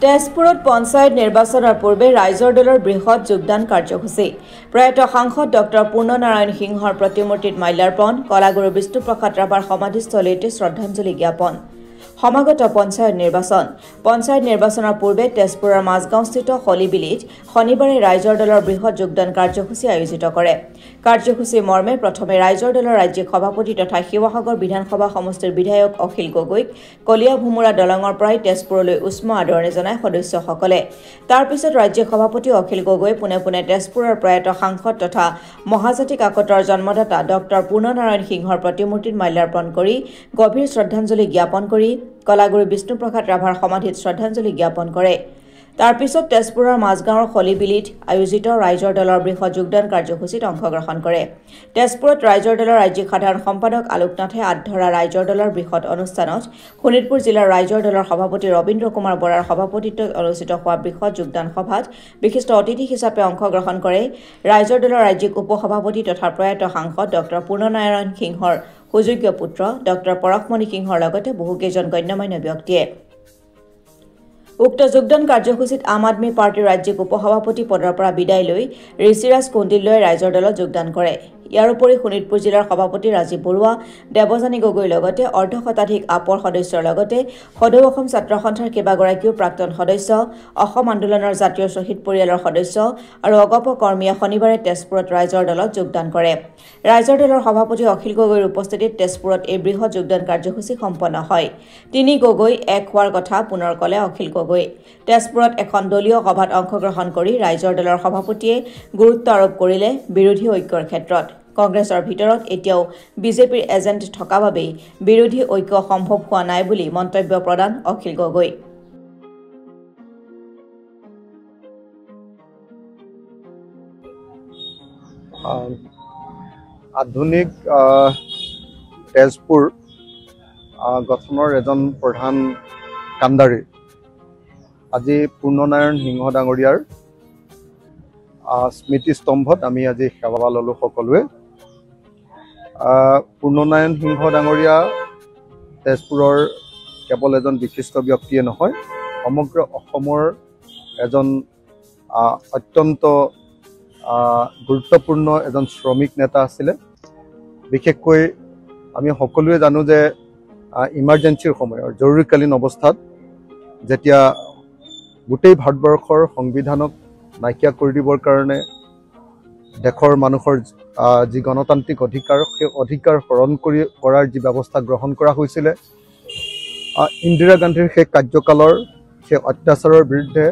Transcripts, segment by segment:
তেজপুৰত পঞ্চায়ত নিৰ্বাচনৰ পূৰ্বে ৰাইজৰ দলৰ বৃহৎ যোগদান কাৰ্যসূচী প্ৰয়াত সাংসদ ডক্টৰ পূৰ্ণনাৰায়ণ সিংহৰ প্ৰতিমূৰ্তিত মাল্যাৰ্পণ কলাগুৰু বিষ্ণুপ্ৰসাদ ৰাভাৰ সমাধিস্থলীত শ্ৰদ্ধাঞ্জলি জ্ঞাপন সমাগত পঞ্চায়ত নিৰ্বাচনৰ পূৰ্বে তেজপুৰৰ মাজগাঁওস্থিত হলিবিলিত শনিবাৰে ৰাইজৰ দলৰ বৃহৎ যোগদান কাৰ্যসূচী আয়োজিত কৰে কাৰ্যসূচী মৰ্মে প্ৰথমে ৰাইজৰ দলৰ ৰাজ্যিক সভাপতি তথা শিৱসাগৰ বিধানসভা সমষ্টিৰ বিধায়ক অখিল গগৈক কলিয়া ভুমুৰা দলঙৰ পৰাই তেজপুৰলৈ উষ্ম আদৰণি জনায় সদস্যসকলে তাৰ পিছত ৰাজ্যিক সভাপতি অখিল গগৈ পুনে পুনে তেজপুৰৰ প্ৰয়াত সাংসদ তথা মহাজাতি কাকতৰ জন্মদাতা ডক্টৰ পূৰ্ণনাৰায়ণ সিংহৰ প্ৰতিমূৰ্তিত মাল্যাৰ্পণ কৰি গভীৰ শ্ৰদ্ধাঞ্জলি জ্ঞাপন কৰি কলাগুৰু বিষ্ণুপ্ৰসাদ ৰাভাৰ সমাধিত শ্ৰদ্ধাঞ্জলি জ্ঞাপন কৰে তাৰ পিছত তেজপুৰৰ মাজগাঁৱৰ হলিবিলিত আয়োজিত ৰাইজৰ দলৰ বৃহৎ যোগদান কাৰ্যসূচীত অংশগ্ৰহণ কৰে তেজপুৰত ৰাইজৰ দলৰ ৰাজ্যিক সাধাৰণ সম্পাদক আলোকনাথে আধৰা ৰাইজৰ দলৰ বৃহৎ অনুষ্ঠানত শোণিতপুৰ জিলাৰ ৰাইজৰ দলৰ সভাপতি ৰবীন্দ্ৰ কুমাৰ বৰাৰ সভাপতিত্বত অনুষ্ঠিত হোৱা বৃহৎ যোগদান সভাত বিশিষ্ট অতিথি হিচাপে অংশগ্ৰহণ কৰে ৰাইজৰ দলৰ ৰাজ্যিক উপসভাপতি তথা প্ৰয়াত সাংসদ ডক্টৰ পূৰ্ণনাৰায়ণ সিংহৰ সুযোগ্য পুত্ৰ ডক্টৰ পৰশমণি সিংহৰ লগতে বহুকেইজন গণ্যমান্য ব্যক্তিয়ে উক্ত যোগদান কাৰ্যসূচীত আম আদমি পাৰ্টিৰ ৰাজ্যিক উপসভাপতি পদৰ পৰা বিদায় লৈ ঋষিৰাজ কণ্ডিল্যই ৰাইজৰ দলত যোগদান কৰে ইয়াৰ উপৰি শোণিতপুৰ জিলাৰ সভাপতি ৰাজীৱ বৰুৱা দেৱজানী গগৈৰ লগতে অৰ্ধশতাধিক আপৰ সদস্যৰ লগতে সদৌ অসম ছাত্ৰ সন্থাৰ কেইবাগৰাকীও প্ৰাক্তন সদস্য অসম আন্দোলনৰ জাতীয় শ্বহীদ পৰিয়ালৰ সদস্য আৰু অগপ কৰ্মীয়ে শনিবাৰে তেজপুৰত ৰাইজৰ দলত যোগদান কৰে ৰাইজৰ দলৰ সভাপতি অখিল গগৈৰ উপস্থিতিত তেজপুৰত এই বৃহৎ যোগদান কাৰ্যসূচী সম্পন্ন হয় তিনি গগৈ এক হোৱাৰ কথা পুনৰ ক'লে অখিল গগৈ তেজপুৰত এখন দলীয় সভাত অংশগ্ৰহণ কৰি ৰাইজৰ দলৰ সভাপতিয়ে গুৰুত্ব আৰোপ কৰিলে বিৰোধী ঐক্যৰ ক্ষেত্ৰত কংগ্ৰেছৰ ভিতৰত এতিয়াও বিজেপিৰ এজেণ্ট থকা বাবেই বিৰোধী ঐক্য সম্ভৱ হোৱা নাই বুলি মন্তব্য প্ৰদান অখিল গগৈ আধুনিক তেজপুৰ গঠনৰ এজন প্ৰধান কাণ্ডাৰী আজি পূৰ্ণনাৰায়ণ সিংহ ডাঙৰীয়াৰ স্মৃতিস্তম্ভত আমি আজি সেৱা ললো সকলোৱে পূৰ্ণনাৰায়ণ সিংহ ডাঙৰীয়া তেজপুৰৰ কেৱল এজন বিশিষ্ট ব্যক্তিয়ে নহয় সমগ্ৰ অসমৰ এজন অত্যন্ত গুৰুত্বপূৰ্ণ এজন শ্ৰমিক নেতা আছিলে বিশেষকৈ আমি সকলোৱে জানো যে ইমাৰ্জেঞ্চিৰ সময়ৰ জৰুৰীকালীন অৱস্থাত যেতিয়া গোটেই ভাৰতবৰ্ষৰ সংবিধানক নাইকিয়া কৰি দিবৰ কাৰণে দেশৰ মানুহৰ যি গণতান্ত্ৰিক অধিকাৰ সেই অধিকাৰ হৰণ কৰাৰ যি ব্যৱস্থা গ্ৰহণ কৰা হৈছিলে ইন্দিৰা গান্ধীৰ সেই কাৰ্যকালৰ সেই অত্যাচাৰৰ বিৰুদ্ধে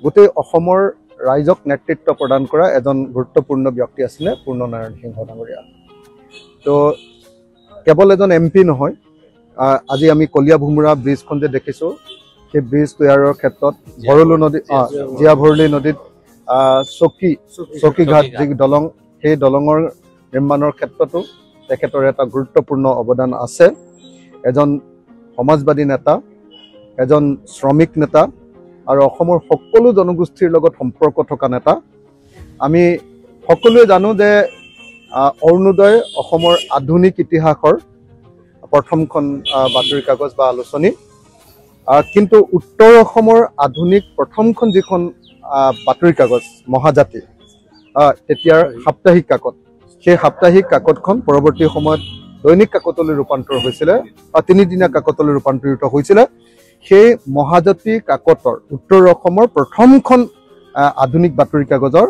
গোটেই অসমৰ ৰাইজক নেতৃত্ব প্ৰদান কৰা এজন গুৰুত্বপূৰ্ণ ব্যক্তি আছিলে পূৰ্ণনাৰায়ণ সিংহ ডাঙৰীয়া তো কেৱল এজন এমপি নহয় আজি আমি কলিয়া ভুমুৰা ব্ৰিজখন যে দেখিছোঁ সেই ব্ৰিজ তৈয়াৰৰ ক্ষেত্ৰত ভৰলু নদী জীয়া ভৰলী নদীত চকীঘাট যি দলং সেই দলঙৰ নিৰ্মাণৰ ক্ষেত্ৰতো তেখেতৰ এটা গুৰুত্বপূৰ্ণ অৱদান আছে এজন সমাজবাদী নেতা এজন শ্ৰমিক নেতা আৰু অসমৰ সকলো জনগোষ্ঠীৰ লগত সম্পৰ্ক থকা নেতা আমি সকলোৱে জানো যে অৰুণোদয় অসমৰ আধুনিক ইতিহাসৰ প্ৰথমখন বাতৰি কাগজ বা আলোচনী কিন্তু উত্তৰ অসমৰ আধুনিক প্ৰথমখন যিখন বাতৰি কাগজ মহাজাতি তেতিয়াৰ সাপ্তাহিক কাকত সেই সাপ্তাহিক কাকতখন পৰৱৰ্তী সময়ত দৈনিক কাকতলৈ ৰূপান্তৰ হৈছিলে তিনিদিনীয়া কাকতলৈ ৰূপান্তৰিত হৈছিলে সেই মহাজাতি কাকতৰ উত্তৰ অসমৰ প্ৰথমখন আধুনিক বাতৰি কাগজৰ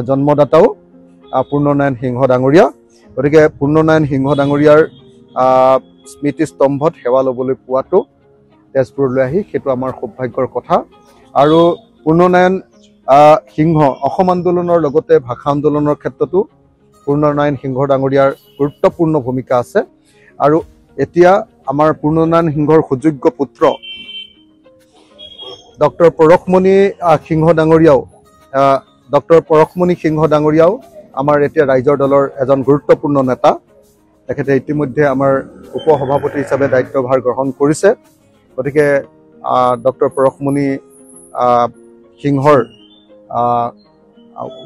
জন্মদাতাও পূৰ্ণনাৰায়ণ সিংহ ডাঙৰীয়া গতিকে পূৰ্ণনাৰায়ণ সিংহ ডাঙৰীয়াৰ স্মৃতিস্তম্ভত সেৱা ল'বলৈ পোৱাটো তেজপুৰলৈ আহি সেইটো আমাৰ সৌভাগ্যৰ কথা আৰু পূৰ্ণনাৰায়ণ সিংহ অসম আন্দোলনৰ লগতে ভাষা আন্দোলনৰ ক্ষেত্ৰতো পূৰ্ণনাৰায়ণ সিংহ ডাঙৰীয়াৰ গুৰুত্বপূৰ্ণ ভূমিকা আছে আৰু এতিয়া আমাৰ পূৰ্ণনাৰায়ণ সিংহৰ সুযোগ্য পুত্ৰ ডক্টৰ পৰশমণি সিংহ ডাঙৰীয়াও আমাৰ এতিয়া ৰাইজৰ দলৰ এজন গুৰুত্বপূৰ্ণ নেতা তেখেতে ইতিমধ্যে আমাৰ উপসভাপতি হিচাপে দায়িত্বভাৰ গ্ৰহণ কৰিছে গতিকে ডক্টৰ পৰশমণি সিংহৰ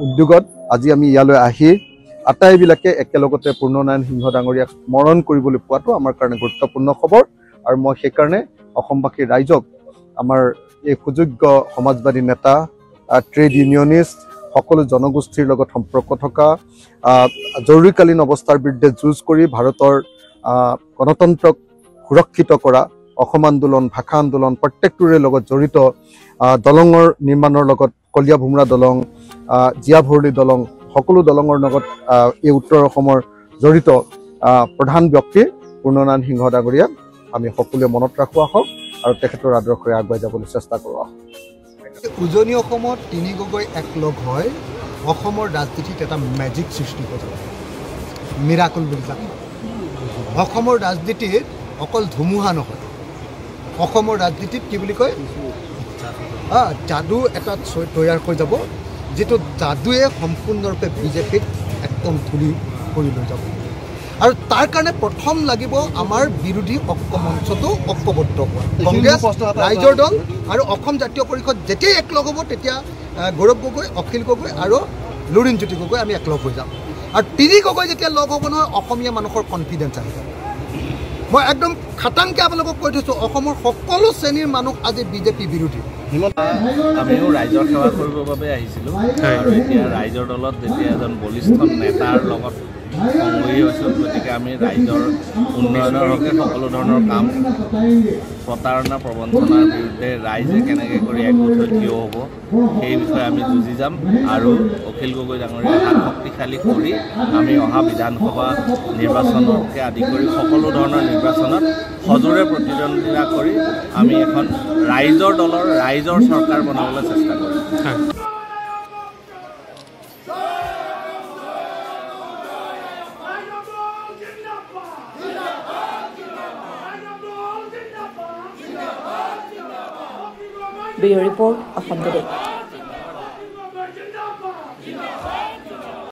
উদ্যোগত আজি আমি ইয়ালৈ আহি আটাইবিলাকে একেলগতে পূৰ্ণনাৰায়ণ সিংহ ডাঙৰীয়াক স্মৰণ কৰিবলৈ পোৱাটো আমাৰ কাৰণে গুৰুত্বপূৰ্ণ খবৰ আৰু মই সেইকাৰণে অসমবাসী ৰাইজক আমাৰ এই সুযোগ্য সমাজবাদী নেতা ট্ৰেড ইউনিয়নিষ্ট সকলো জনগোষ্ঠীৰ লগত সম্পৰ্ক থকা জৰুৰীকালীন অৱস্থাৰ বিৰুদ্ধে যুঁজ কৰি ভাৰতৰ গণতন্ত্ৰক সুৰক্ষিত কৰা অসম আন্দোলন ভাষা আন্দোলন প্ৰত্যেকটোৰে লগত জড়িত দলঙৰ নিৰ্মাণৰ লগত কলীয়া ভোমৰা দলং জিয়া ভৰলী দলং সকলো দলঙৰ লগত এই উত্তৰ অসমৰ জড়িত প্ৰধান ব্যক্তি পূৰ্ণনাৰায়ণ সিংহ ডাঙৰীয়াক আমি সকলোৱে মনত ৰাখোঁ আহক আৰু তেখেতৰ আদৰ্শৰে আগুৱাই যাবলৈ চেষ্টা কৰোঁ আহক। উজনি অসমত তিনি গগৈ একলগ হয় অসমৰ ৰাজনীতিত এটা মেজিক সৃষ্টি কৰে মিৰাকল বুলি যাক অসমৰ ৰাজনীতিত অকল ধুমুহা নহয় অসমৰ ৰাজনীতিত কি বুলি কয় যাদু এটা তৈয়াৰ হৈ যাব যিটো যাদুৱে সম্পূৰ্ণৰূপে বিজেপিক একদম ধূলি কৰি লৈ যাব আৰু তাৰ কাৰণে প্ৰথম লাগিব আমাৰ বিৰোধী ঐক্যমঞ্চটো ঐক্যবদ্ধ হোৱা কংগ্ৰেছ ৰাইজৰ দল আৰু অসম জাতীয় পৰিষদ যেতিয়াই একলগ হ'ব তেতিয়া গৌৰৱ গগৈ অখিল গগৈ আৰু লুৰিণজ্যোতি গগৈ আমি একলগ হৈ যাম আৰু তিনি গগৈ যেতিয়া লগ হ'ব নহয় অসমীয়া মানুহৰ কনফিডেঞ্চ আহি যাব মই একদম খাটাংকে আপোনালোকক কৈ থৈছোঁ অসমৰ সকলো শ্ৰেণীৰ মানুহ আজি বিজেপি বিৰোধী আমিও ৰাইজৰ সেৱা কৰিবৰ বাবে আহিছিলোঁ আৰু এতিয়া ৰাইজৰ দলত যেতিয়া এজন বলিষ্ঠ নেতাৰ লগত সংগী হৈছোঁ গতিকে আমি ৰাইজৰ উন্নয়নৰ হকে সকলো ধৰণৰ কাম প্ৰতাৰণা প্ৰবঞ্চনাৰ বিৰুদ্ধে ৰাইজে কেনেকৈ কৰি একগোট হৈ থিয় হ'ব সেই বিষয়ে আমি যুঁজি যাম আৰু অখিল গগৈ ডাঙৰীয়াক শক্তিশালী কৰি আমি অহা বিধানসভা নিৰ্বাচনকে আদি কৰি সকলো ধৰণৰ নিৰ্বাচনত সজোৰে প্ৰতিদ্বন্দ্বিতা কৰি আমি এখন ৰাইজৰ দলৰ ৰাইজৰ চৰকাৰ বনাবলৈ চেষ্টা কৰিম। Bureau Report, Assam Today.